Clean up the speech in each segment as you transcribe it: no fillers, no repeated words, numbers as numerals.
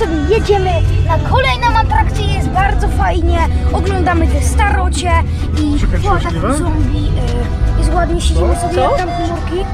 sobie jedziemy na kolejną atrakcję, jest bardzo fajnie, oglądamy te starocie i tak zombie, jest ładnie, siedzimy sobie jak tam chmurki.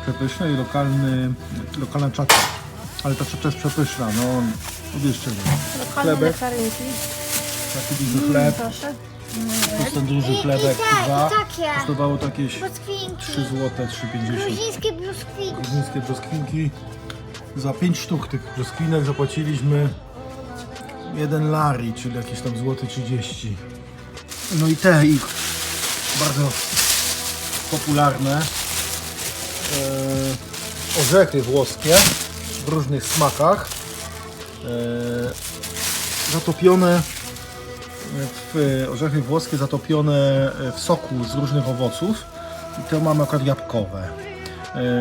Przepyszne i lokalna czacza. Ale ta czacza jest przepyszna, no uwierzcie mi. Chlebek, taki duży chleb. Proszę. To jest ten duży chlebek, dwa. Kosztowało to jakieś 3 zł, 3,50. Gruzińskie brzoskwinki. Gruzińskie brzoskwinki. Za 5 sztuk tych brzoskwinek zapłaciliśmy 1 lari, czyli jakieś tam złoty 30. No i te ich bardzo popularne orzechy włoskie w różnych smakach, zatopione w orzechy włoskie zatopione w soku z różnych owoców i to mamy akurat jabłkowe.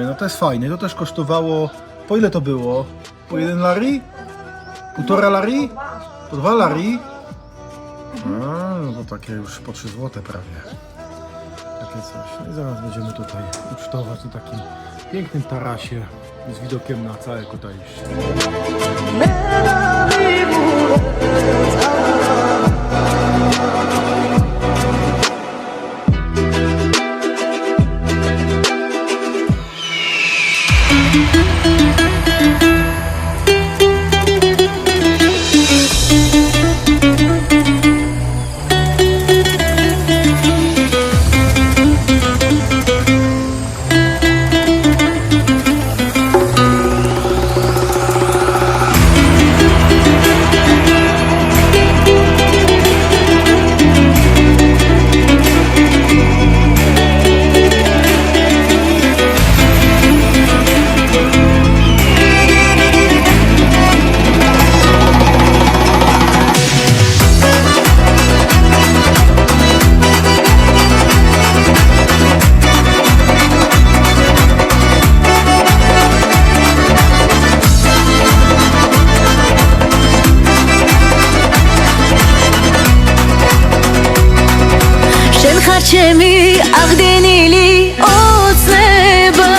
No to jest fajne, to też kosztowało, po ile to było? Po 1 lari? 1,5 lari? Po 2 lari? No to takie już po 3 zł prawie. Takie coś. No i zaraz będziemy tutaj ucztować na takim pięknym tarasie z widokiem na całe Kutaisi. ჩემი აღდგენილი ოცნება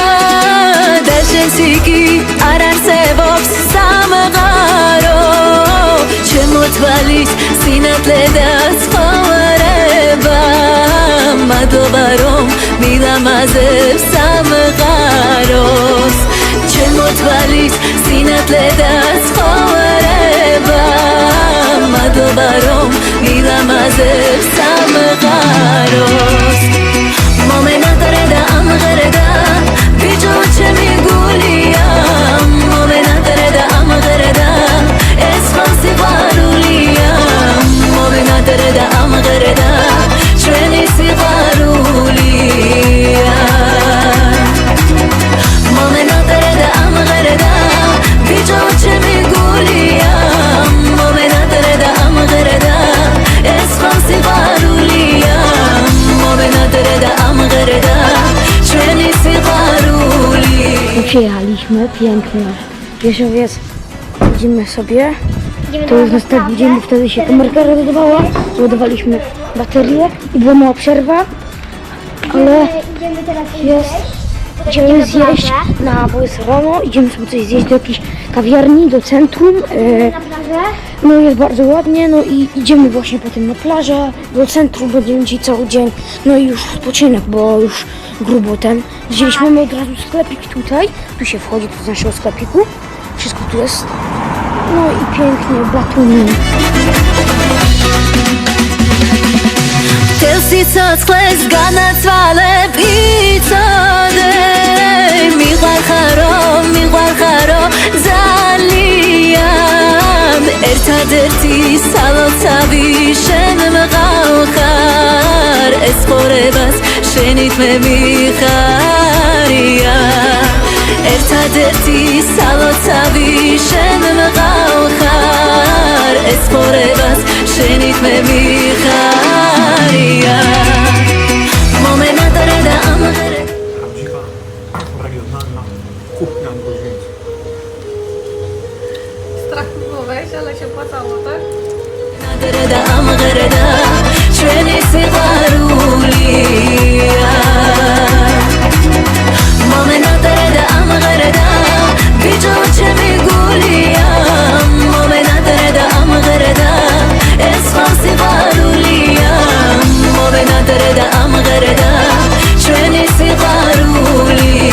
და შენს იგი არ არსებობს სამყარო ჩემო თვალის სინათლე და ცხოვრება მადლობა რომ მილამაზებს სამყაროს ჩემო თვალის სინათლე და ცხოვრება მადლობა რომ მილამაზებს სამყაროს მომენატრე და ამღერდა ბიჭო ჩემი გულია მომენატრე და ამღერდა ეს სიყვარულია მომენატრე და ამღერდა ჩვენი სიყვარულია მომენატრე და ამღერდა ბიჭო ჩემი გულია მომენატრე და ამღერდა ეს სიყვარულია მომენატრე და ამღერდა ჩვენი სიყვარული. Przyjechaliśmy, pięknie. Wieżowiec, widzimy sobie. To już następny dzień, bo wtedy się kamerka rozładowała, ładowaliśmy baterię i była mała przerwa, ale idziemy zjeść bo jest rano, idziemy sobie coś zjeść do jakiejś kawiarni, do centrum, no jest bardzo ładnie, no i idziemy właśnie potem na plażę, do centrum, będziemy dzisiaj cały dzień, no i już odpoczynek, bo już grubo Gdzieś mamy od razu sklepik tutaj, tu się wchodzi do naszego sklepiku, wszystko tu jest, no i pięknie, batuny. Telsi cocles ganacvaleb itsode miqvar kharo zaliam ertaderti salotsavi shen mqavkhar es qorebas shenit me mikharia ertaderti salotsavi shen mqavkhar es qorebas shenit me mikharia momena tareda amghere Prawdziwa, regionalna kuchnia Mroźnicy. Strach było wejść, ale się opłacało, tak? tareda amghere sheni sigharulia momena tareda amghere bijoche migulia momena tareda amghere اسمع سيغاروليا موبنا ترد أم غردا شويني سيغاروليا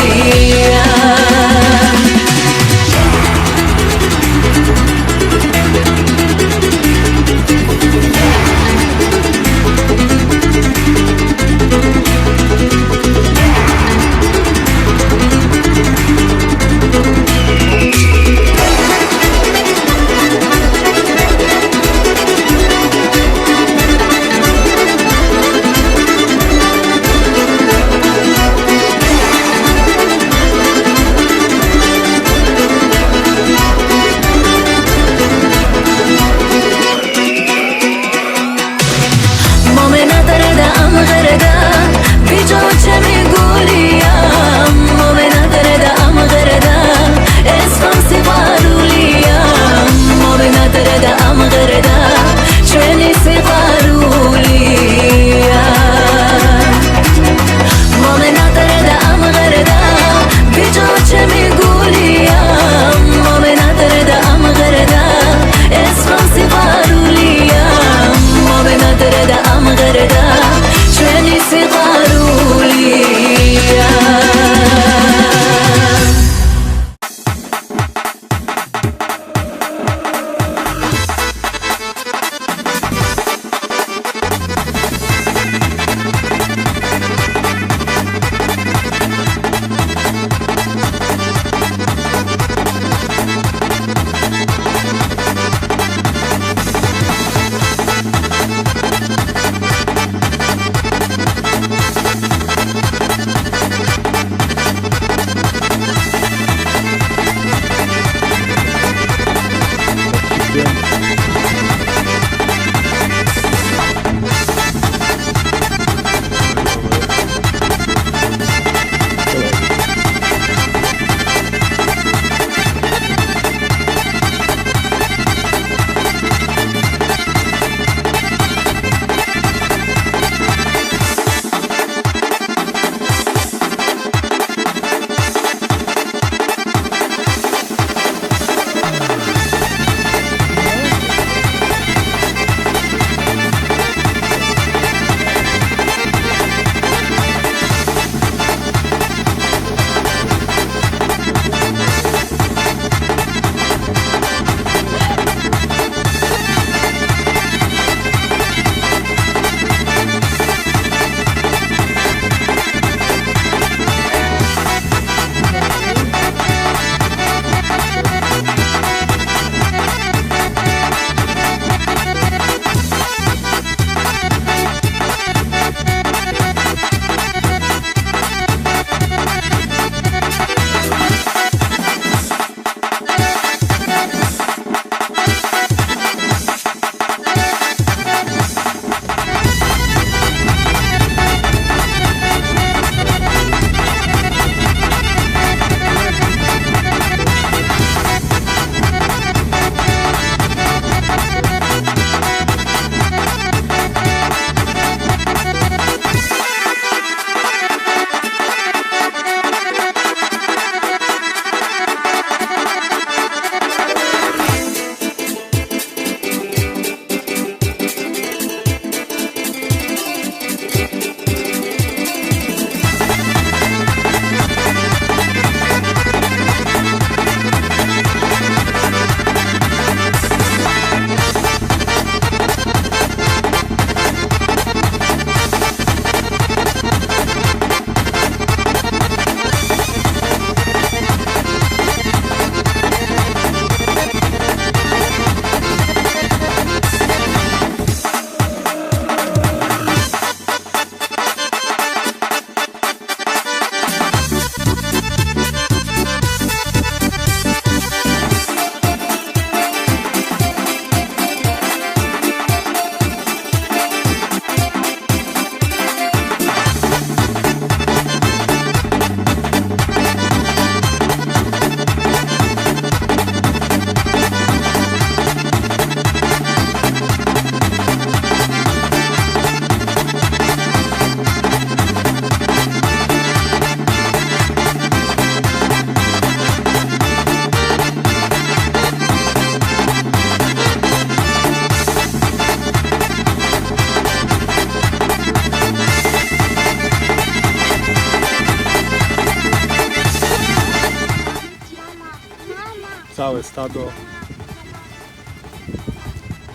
Tato.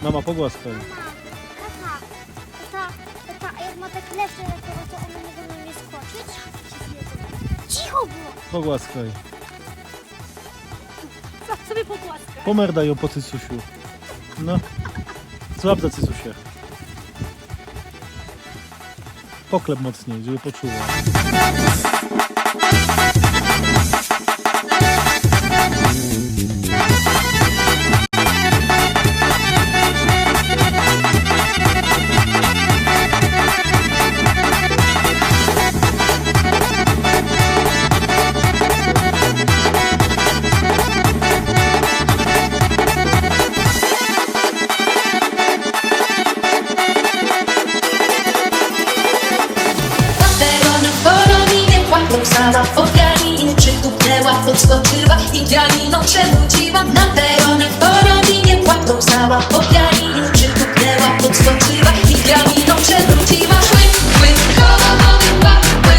Mama, pogłaskaj. Tata, jak ma tak leży, to one mogą na mnie skoczyć? Cicho było! Pogłaskaj. Sobie pogłaskać. Pomerdaj ją po cycusiu. No. Złap za cycusie. Poklep mocniej, żeby poczuła. Stała w pianinie, przytupnęła, podskoczyła i pianino przewróciła. Na peronie w porominie płatną stała po pianinie, przytupnęła, podskoczyła i pianino przewróciła. Szły, szły, koło wody, łapły,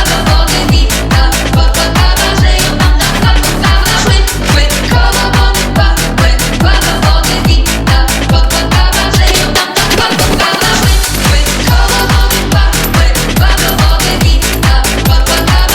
do wody wita, podkładała, że ją nam napłakała. Szły, szły, koło wody, łapły, do wody wita, podkładała, że ją nam napłakała. Szły, szły, koło wody, łapły, do wody wita, podkładała.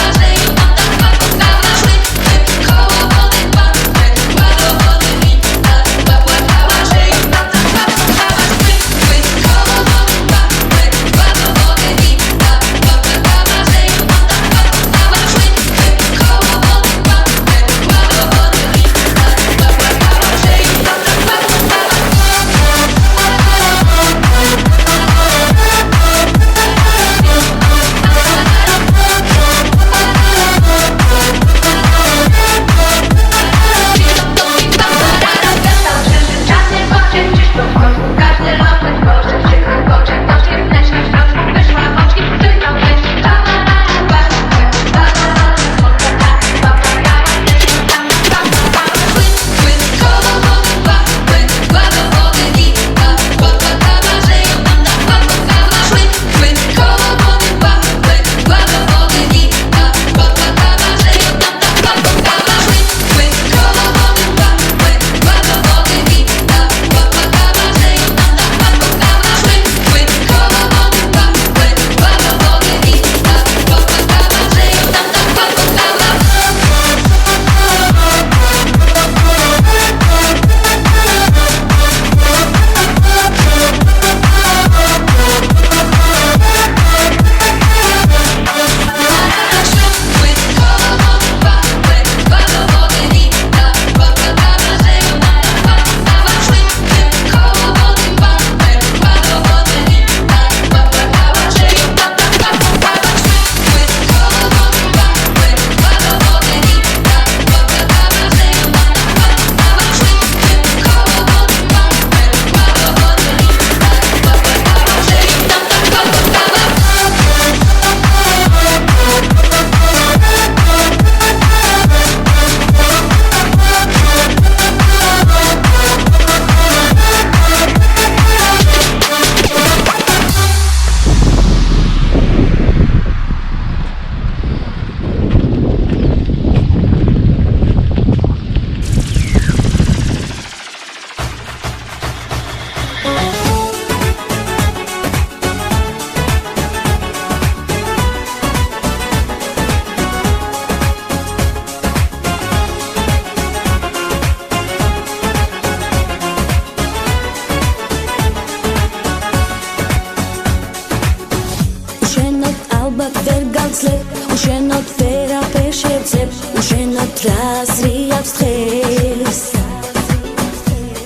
უშენოდ ვერაფერ შევძებ, უშენოდ რაზრიავს დღეს.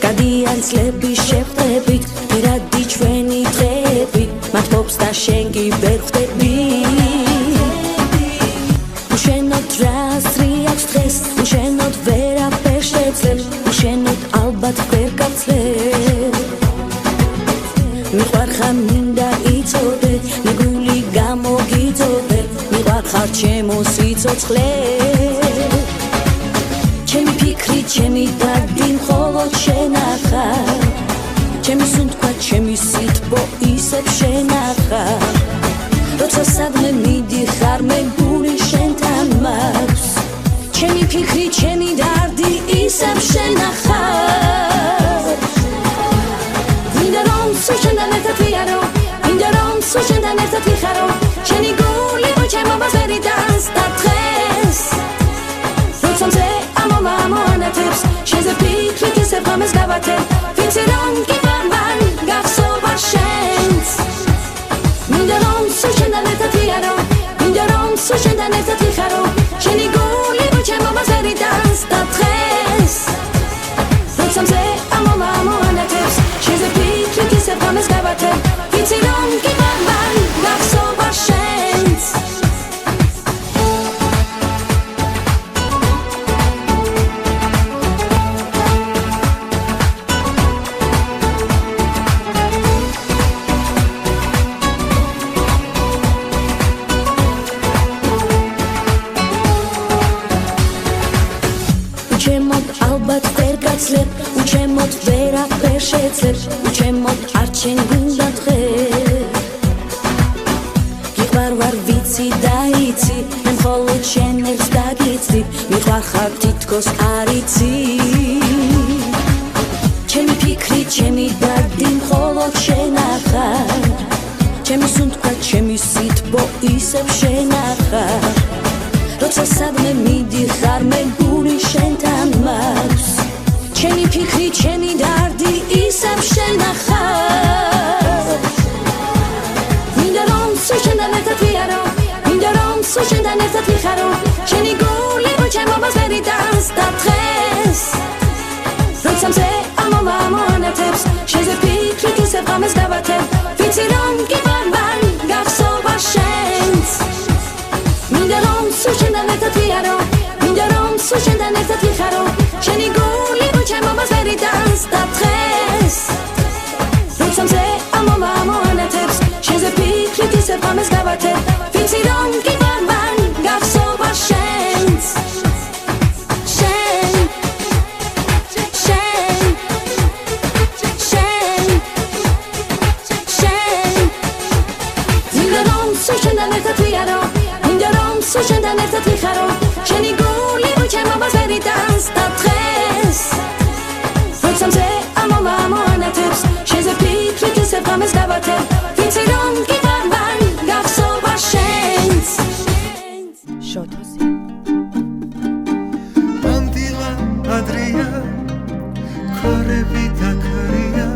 გადიან წლები შეხვდებით, ვერადი ჩვენი დღეები, მათბობს და შენ კი ვერ ხვდები. უშენოდ რაზრიავს დღეს, უშენოდ ვერაფერ შევძებ, უშენოდ ალბათ ვერ გავძლებ. მიყვარხარ მინდა იცოდე, მეგული გამოგიწოდე, მიყვარხარ ჩემო სიცოცხლე. ჩემი ფიქრი, ჩემი დარდი მხოლოდ შენ ახარ, ჩემი სუნთქვა, ჩემი სითბო ისევ შენ ახარ. როცა სადმე მიდიხარ, მეგული შენთან მაქვს, ჩემი ფიქრი, ჩემი დარდი ისევ შენახარ მინდა რომ სულ შენთან ერთად ვიარო მინდა რომ სულ შენთან ერთად ვიხარო შენი გული მოჩემო ბაზარი დასტა დღეს როცა მზე ამოვა ამოანათებს შენზე ფიქრით ისევ ღამეს გავათებ ვიცი რომ გიბარ მან გახსოვა შენს მინდა რომ სულ შენთან ერთად ვიარო მინდა რომ სულ შენთან ერთად ვიხარო შენი გული მოჩემო ბაზარი დასტა დღეს როცა მზე ამოვა ამოანათებს შენზე ფიქრით ისევ ღამეს გავათებ ვიცი რომ გიბარ მან გახსოვა შენს უჩემოდ ალბათ ვერ გაცლებ უჩემოდ ვერაფერ შეძლებ უჩემოდ არ ჩენ გუნდა დღე გიყვარ ვარ ვიცი და იცი მე მხოლოდ შენ ერთს დაგიცდი მიყვარ ხარ თითქოს არ იცი ჩემი ფიქრი ჩემი დარდი მხოლოდ შენახარ ჩემი სუნთქვა ჩემი სითბო ისევ შენახარ როცა სადმე მიდიხარ მე გული შენთან მაქვს ჩემი ფიქრი ჩემი დარდი ისევ შენახარ მინდა რომ სულ შენთან ერთად ვიარო მინდა რომ სულ შენთან ერთად ვიხარო შენი გული მოჩემო ბაზარი დასტა დღეს როცა მზე ამოვა ამოანათებს შენზე ფიქრით ისევ ღამეს გავათებ ვიცი რომ გიბარ მან გახსოვა შენს მინდა რომ სულ შენთან ერთად ვიარო მინდა რომ სულ შენთან ერთად ვიხარო შენი გული მოჩემო ბაზარი დასტა დღეს როცა მზე ამოვა ამოანათებს შენზე ფიქრით ისევ ღამეს გავათებ ვიცი რომ გიბარ მან გახსოვა შენს შენ შენ შენ შენ მინდა რომ სულ შენთან ერთად ვიარო მინდა რომ სულ შენთან ერთად ვიხარო შენი გული მოჩემო ბაზარი დასტა დღეს როცა მზე ამოვა ამოანათებს შენზე ფიქრით ისევ ღამეს გავათებ ვიცი რომ გიბარ მან გახსოვა შენს შოთოსი Bandila Adria Karevita Karia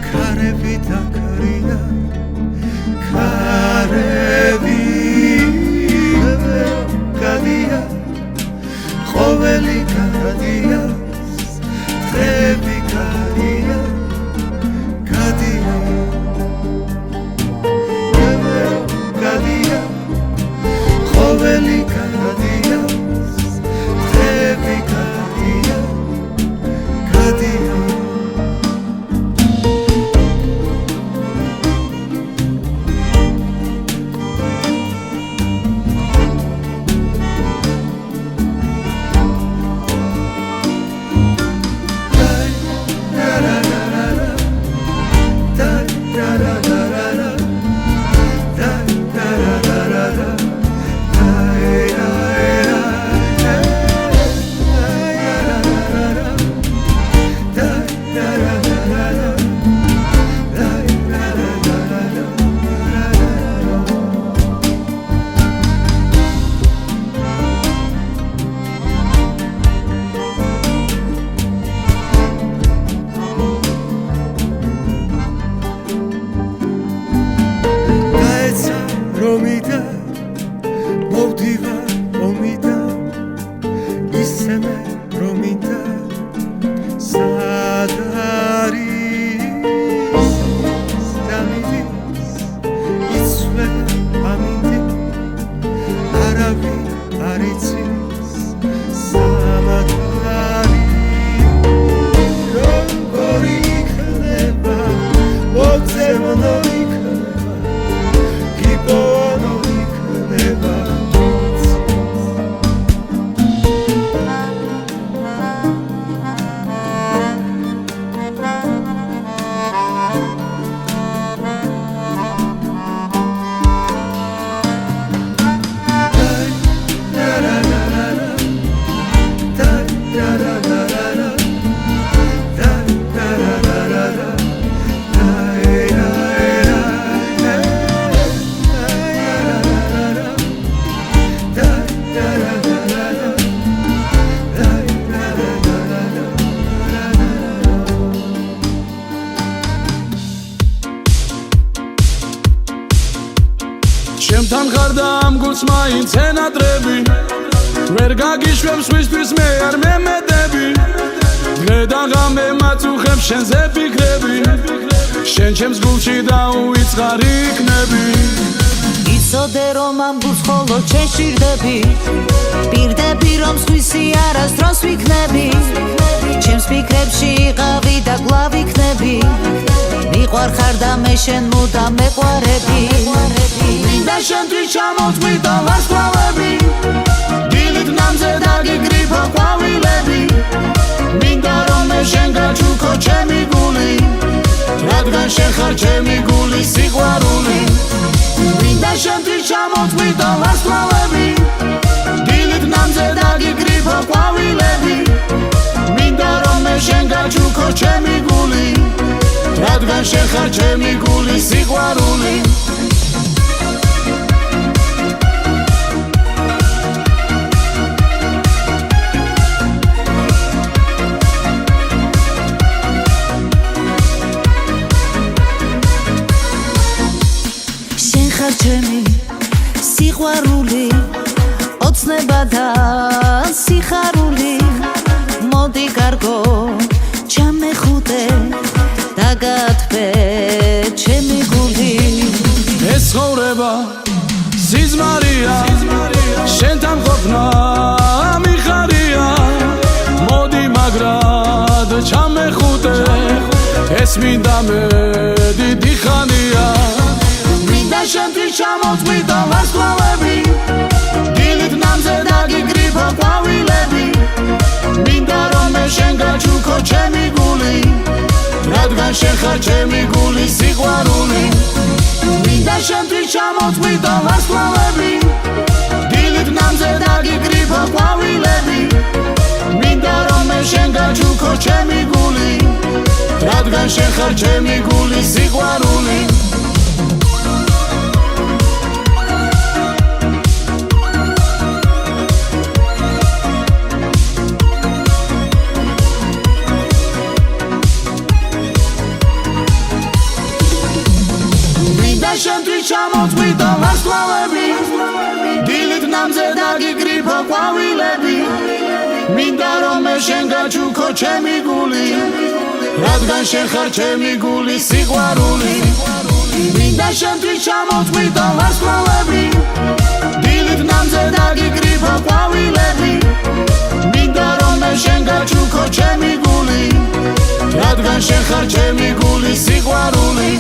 Karevita Karia Karevi Kadia Khoveli Kadia Trevi Kadia Kadia Kadia Khoveli Kadia Trevi Kadia Kadia ჩემთან ხარ და ამ გულს მაინც ენატრები ვერ გაგიშვებს ვისთვის მე არ მემედები დღე და ღამე მაწუხებ შენზე ფიქრები შენ ჩემს გულში დაუვიწყარი იქნები იცოდე რომ ამ გულს მხოლოდ შენ შირდები პირდები რომ სხვისი არასდროს ვიქნები ჩემს ფიქრებში იყავი და კვლავ იქნები მიყვარხარ და მე შენ მუდამ მეყვარები მინდა შენთვის ჩამოწვი და ვარსკვლავები დილით ნამზე დაგიგრიფო ყვავილები მინდა რომ მე შენ გაჩუქო ჩემი გული რადგან შენ ხარ ჩემი გული სიყვარული მინდა შენთვის ჩამოწვი და ვარსკვლავები დილით ნამზე დაგიგრიფო ყვავილები მინდა რომ მე შენ გაჩუქო ჩემი გული რადგან შენ ხარ ჩემი გული სიყვარული ჩემი სიყვარული ოცნება და სიხარული მოდი კარგო ჩამეხუტე და გათბე ჩემი გული ეს ცხოვრება სიზმარია შენთან ყოფნა მიხარია მოდი მაგრად ჩამეხუტე ეს მინდა მე დიდი ხანია მინდა შენთვის ჩამოწვი და ვარსკვლავები დილით ნამზე დაგიგრიფო ყვავილები მინდა რომ მე შენ გაჩუქო ჩემი გული რადგან შენ ხარ ჩემი გული სიყვარული მინდა შენთვის ჩამოწვი და ვარსკვლავები დილით ნამზე დაგიგრიფო ყვავილები მინდა რომ მე შენ გაჩუქო ჩემი გული რადგან შენ ხარ ჩემი გული სიყვარული შენთვის ჩამოწვი და ვარსკვლავები დილით ნამზე დაგიგრიფო ყვავილები მინდა რომ მე შენ გაჩუქო ჩემი გული რადგან შენ ხარ ჩემი გული სიყვარული მინდა შენთვის ჩამოწვი და ვარსკვლავები დილით ნამზე დაგიგრიფო ყვავილები მინდა რომ მე შენ გაჩუქო ჩემი გული რადგან შენ ხარ ჩემი გული სიყვარული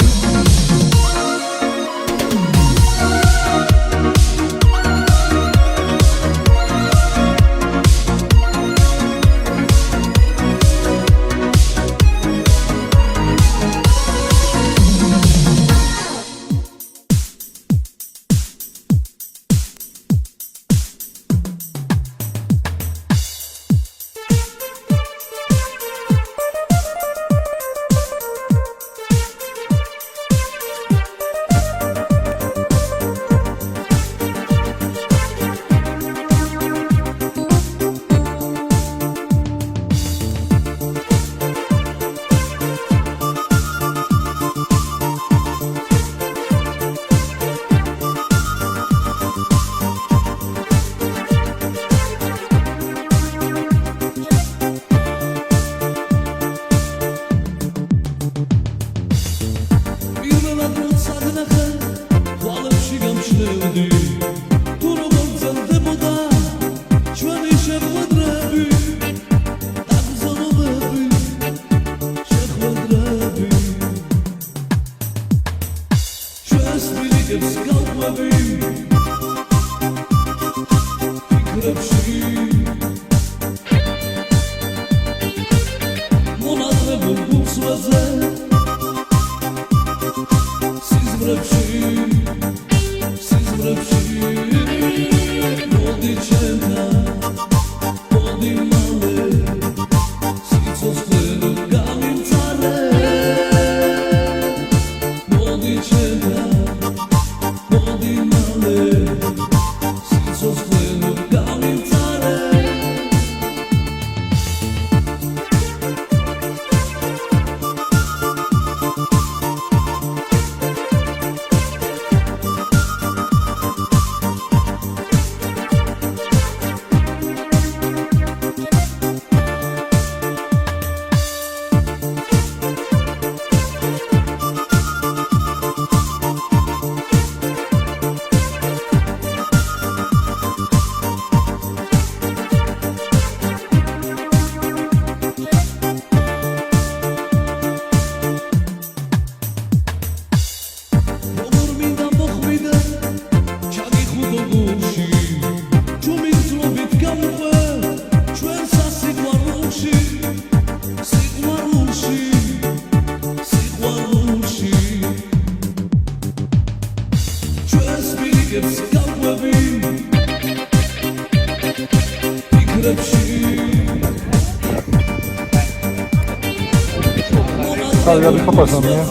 Ale ja bym popatrzył, nie?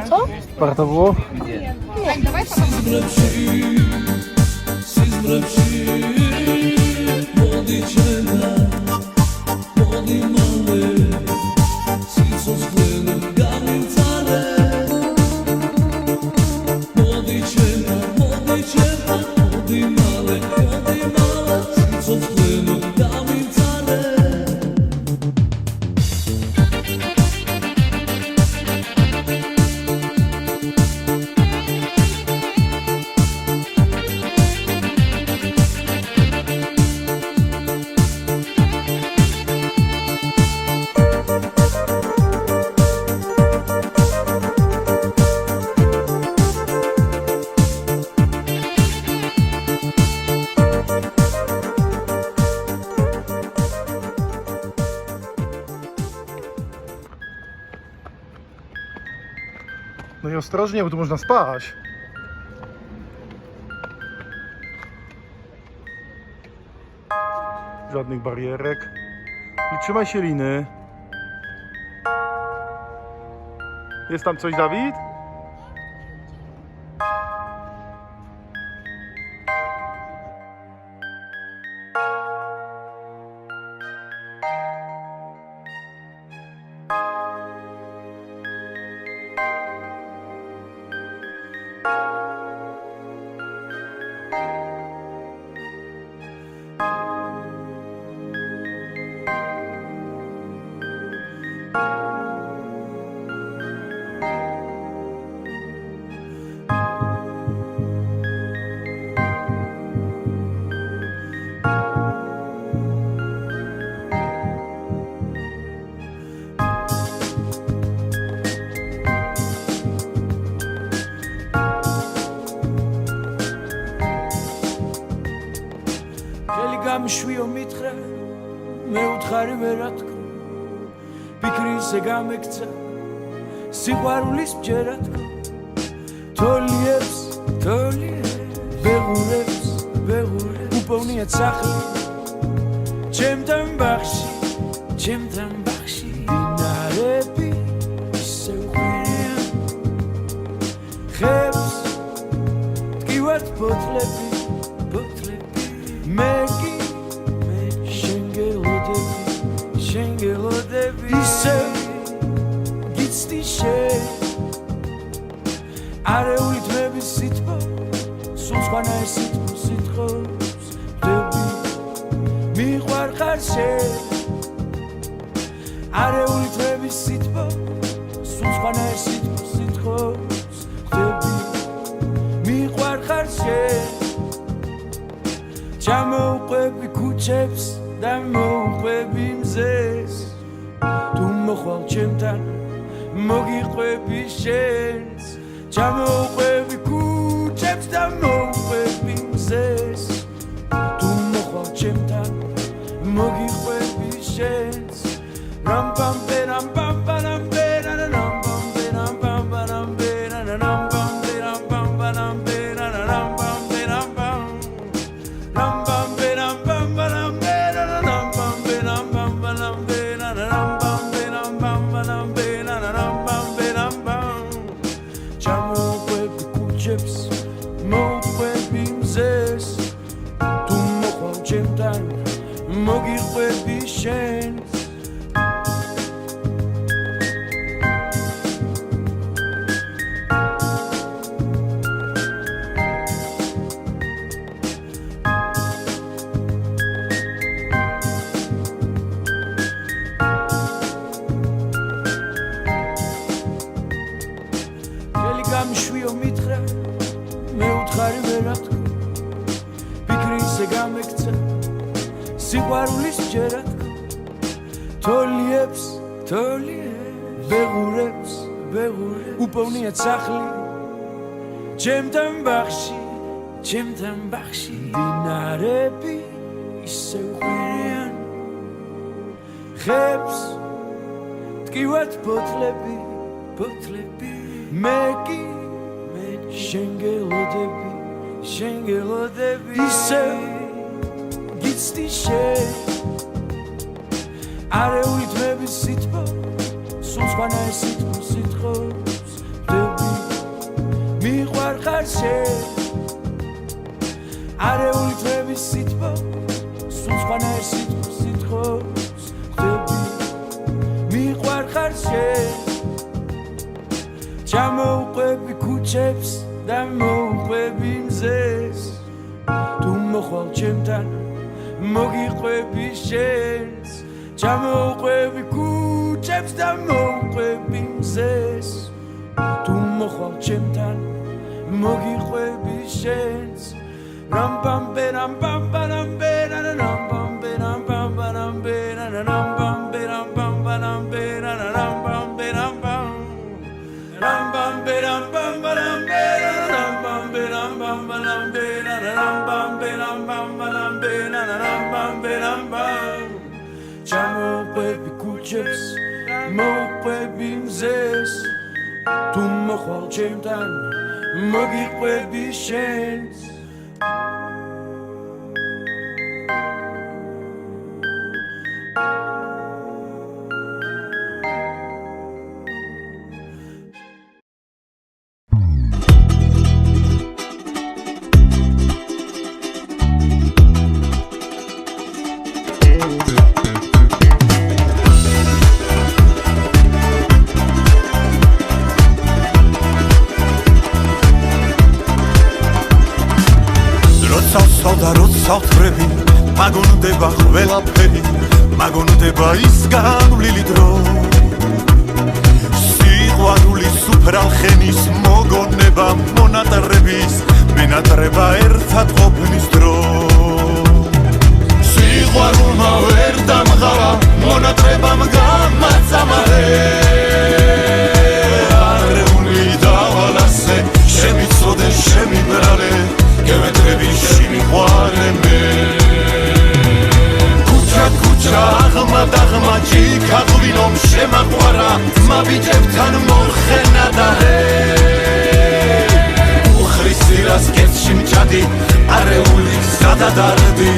Co? Warto było? No i ostrożnie, bo tu można spać. Żadnych barierek. I trzymaj się liny. Jest tam coś, Dawid? გამშვიო მითხრა მე უთხარი ვერა თქო ფიქრისე გამექცა სიყვარულის ბჯერა თქო თოლიებს ბეღურებს უპოვნია სახლი ჩემთან ბაღში დინარები ისე უყვირიან ხებს ტკივართ ბოთლები მე შენგელოდები ისე გიცდი შენ არეული თმების სიტყვა სულ სხვანაირ სიტყვებს ვდები მიყვარხარ შენ არეული თმების სიტყვა სულ სხვანაირ სიტყვებს ვდები მიყვარხარ შენ ჩამოვყვები ქუჩებს და მოვყვები მზეს თუ მოხვალ ჩემთან მოგიყვები შენს ჩამოვყვები ქუჩებს და მოვყვები მზეს თუ მოხვალ ჩემთან მოგიყვები შენს რამ პამ პერამ პამ პარამ პერანამ პამ პერამ პამ პარამ პერანამ პამ პერამ პამ პარამ პერანამ პამ პერამ პამ რამ პამ პერამ პამ პარამ მოგიყვები შენს ხელი გამშვიო მითხრა მე უთხარი ვერა თქო ფიქრისე გამექცა სიყვარულის ბჯერა თქო თოლიებს ბეღურებს უპოვნია სახლი ჩემთან ბაღში დინარები ისე უყვირიან ხებს ტკივართ ბოთლები მე შენგელოდები შენ გელოდები ისევ გიცდი შენ არეულით მეები სიტყვა სულ სხვანაირ სიტყვებს ვდები მიყვარხარ შენ არეულით მეები სიტყვა სულ სხვანაირ სიტყვებს ვდები მიყვარხარ შენ ჩამოვყვები ქუჩებს და მოვყვები მზეს თუ მოხვალ ჩემთან მოგიყვები შენს ჩამოვყვები ქუჩებს და მოვყვები მზეს თუ მოხვალ ჩემთან მოგიყვები შენს რამ პამ პერამ პამ პარამ პერამ პამ პერამ პამ პარამ პერამ პამ პერამ პამ პარამ პერამ პამ პერამ პამ ram bam beram bam baram beram bam beram bam baram beram bam beram bam baram beram bam beram bam chamo baby kucheps mo baby mzes tu mo khwal chemtan mogi baby shens სავთრები მაგონდება ყველაფერი მაგონდება ის განვლილი დრო სიყვარულის უფრალხენის მოგონება მონატრების მენატრება ერთად ყოფნის დრო სიყვარულმა ვერ დამღარა მონატრებამ გამაწამარე არეული დავალასე შემიცოდე შემიბრალე გევეთრები შემიყვარე მე ქუჩა აღმა დაღმა ჯიქა ღვინომ შემაყვარა ძმა ბიჭებთან მოხენა და უხრის სირას კეთში მჭადი არეული სადადარდი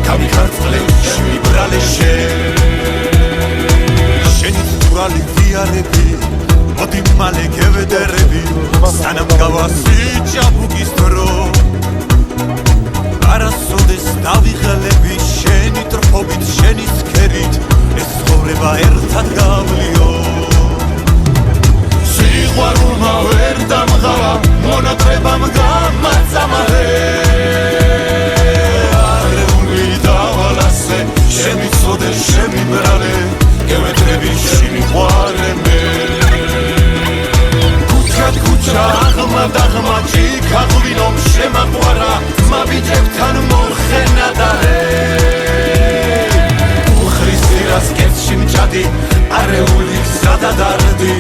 გამიხარწყლე შემიბრალე შენი თურალი ვიარები მოდი მალე გევედერები სანამ გავასი ჭაბუკის დრო არასოდეს დავიღელები შენი ტრფობით, შენი ცქერით ეს ცხოვრება ერთად გავლიო სიყვარულმა ვერ დამღარა მონატრებამ გამაწამარე არეული დავალასე შემიცოდე შემიბრალე გევეთრები შემიყვარე მე ქუჩა აღმა დაღმა ჯიქა ღვინომ შემაყვარა ძმა ბიჭებთან მოხენა და უხრის სირას კეთში მჭადი არეული სადადარდი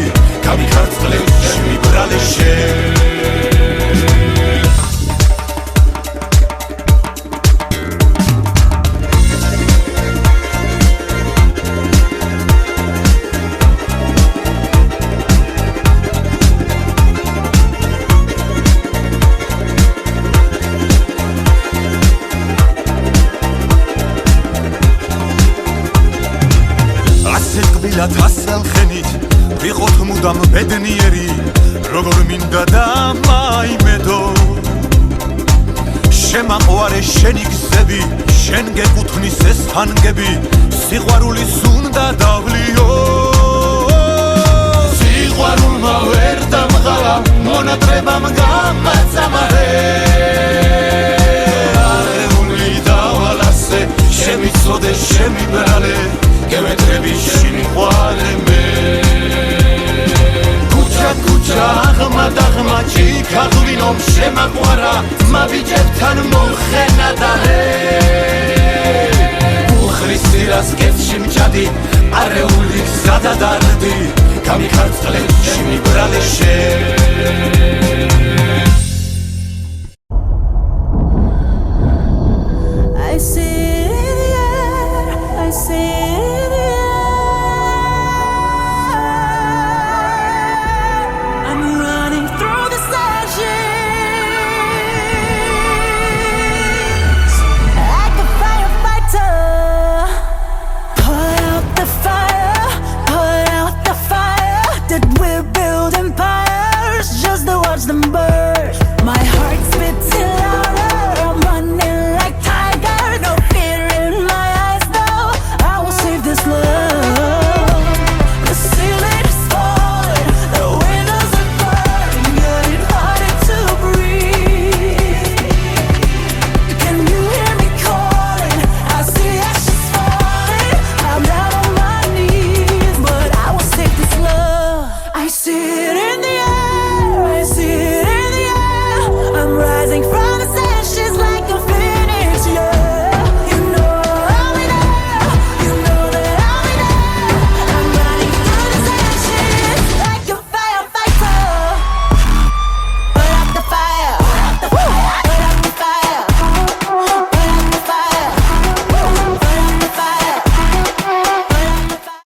გამიხარწყლე შემიბრალე ასელხენით ვიყოთ მუდამ ბედნიერი როგორ მინდა და მაიმედო შემაყვარე შენი გზები შენ გეკუთვნის ეს თანგები სიყვარულის უნდა დავლიო სიყვარულმა ვერ დამღარა მონატრებამ გამაწამარე არეული დავალასე შემიცოდე შემიბრალე გევეთრები შემიყვარე მე ქუჩა აღმა დაღმა ჯიქა ღვინომ შემაყვარა ძმა ბიჭებთან მოხენა და უხრის სირას კეთში მჭადი არეული სადადარდი გამიხარწყლე შემიბრალე I see the air, I see the air. I'm running through the session. watch them burn